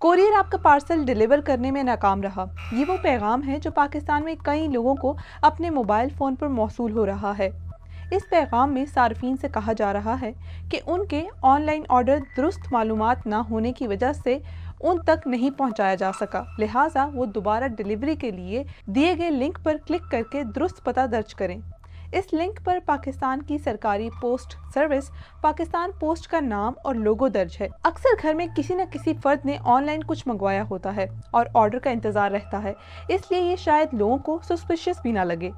Courier आपका parcel deliver करने में नाकाम रहा। ये वो पैगाम है जो पाकिस्तान में कई लोगों को अपने मोबाइल फ़ोन पर मौसूल हो रहा है। इस पैगाम में सार्फिन से कहा जा रहा है कि उनके ऑनलाइन ऑर्डर दुरुस्त मालूमात ना होने की वजह से उन तक नहीं पहुंचाया जा सका, लिहाजा वो दोबारा डिलीवरी के लिए दिए गए लिंक पर क्लिक करके दुरुस्त पता दर्ज करें। इस लिंक पर पाकिस्तान की सरकारी पोस्ट सर्विस पाकिस्तान पोस्ट का नाम और लोगो दर्ज है। अक्सर घर में किसी न किसी फर्द ने ऑनलाइन कुछ मंगवाया होता है और ऑर्डर का इंतज़ार रहता है, इसलिए ये शायद लोगों को सस्पिशियस भी ना लगे।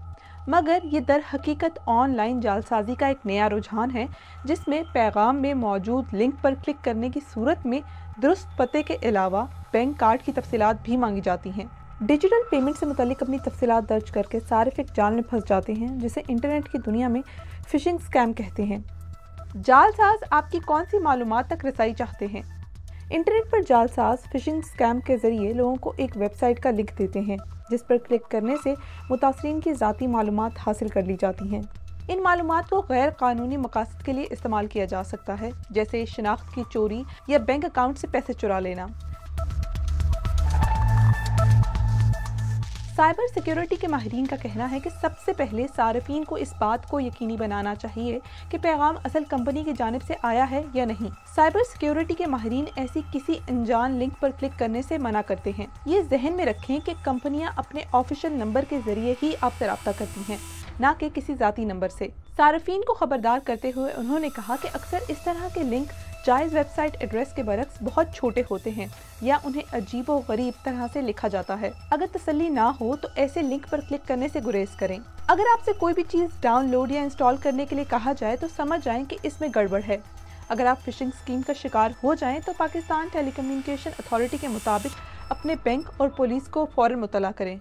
मगर ये दर हकीकत ऑनलाइन जालसाजी का एक नया रुझान है, जिसमें पैगाम में मौजूद लिंक पर क्लिक करने की सूरत में दुरुस्त पते के अलावा बैंक कार्ड की तफसीलात भी मांगी जाती हैं। डिजिटल पेमेंट से मुतालिक अपनी तफसीलात दर्ज करके सारिफ एक जाल में फंस जाते हैं, जिसे इंटरनेट की दुनिया में फिशिंग स्कैम कहते हैं। जालसाज आपकी कौन सी मालूमात तक रसाई चाहते हैं? इंटरनेट पर जालसाज फिशिंग स्कैम के जरिए लोगों को एक वेबसाइट का लिंक देते हैं, जिस पर क्लिक करने से मुतासरीन की ज़ाती मालूमात हासिल कर ली जाती हैं। इन मालूमात को गैर कानूनी मकासद के लिए इस्तेमाल किया जा सकता है, जैसे शनाख्त की चोरी या बैंक अकाउंट से पैसे चुरा लेना। साइबर सिक्योरिटी के माहिरीन का कहना है कि सबसे पहले सार्फिन को इस बात को यकीनी बनाना चाहिए कि पैगाम असल कंपनी की जानिब से आया है या नहीं। साइबर सिक्योरिटी के माहिरीन ऐसी किसी अनजान लिंक पर क्लिक करने से मना करते हैं। ये जहन में रखें कि कंपनियां अपने ऑफिशियल नंबर के जरिए ही आपसे रब्ता करती हैं, ना कि किसी जाती नंबर से। सार्फिन को खबरदार करते हुए उन्होंने कहा कि अक्सर इस तरह के लिंक जायज़ वेबसाइट एड्रेस के बरक्स बहुत छोटे होते हैं या उन्हें अजीब व गरीब तरह से लिखा जाता है। अगर तसल्ली ना हो तो ऐसे लिंक पर क्लिक करने से गुरेज करें। अगर आपसे कोई भी चीज़ डाउनलोड या इंस्टॉल करने के लिए कहा जाए तो समझ जाएं कि इसमें गड़बड़ है। अगर आप फिशिंग स्कीम का शिकार हो जाएं तो पाकिस्तान टेलीकम्युनिकेशन अथॉरिटी के मुताबिक अपने बैंक और पुलिस को फौरन मुतला करें।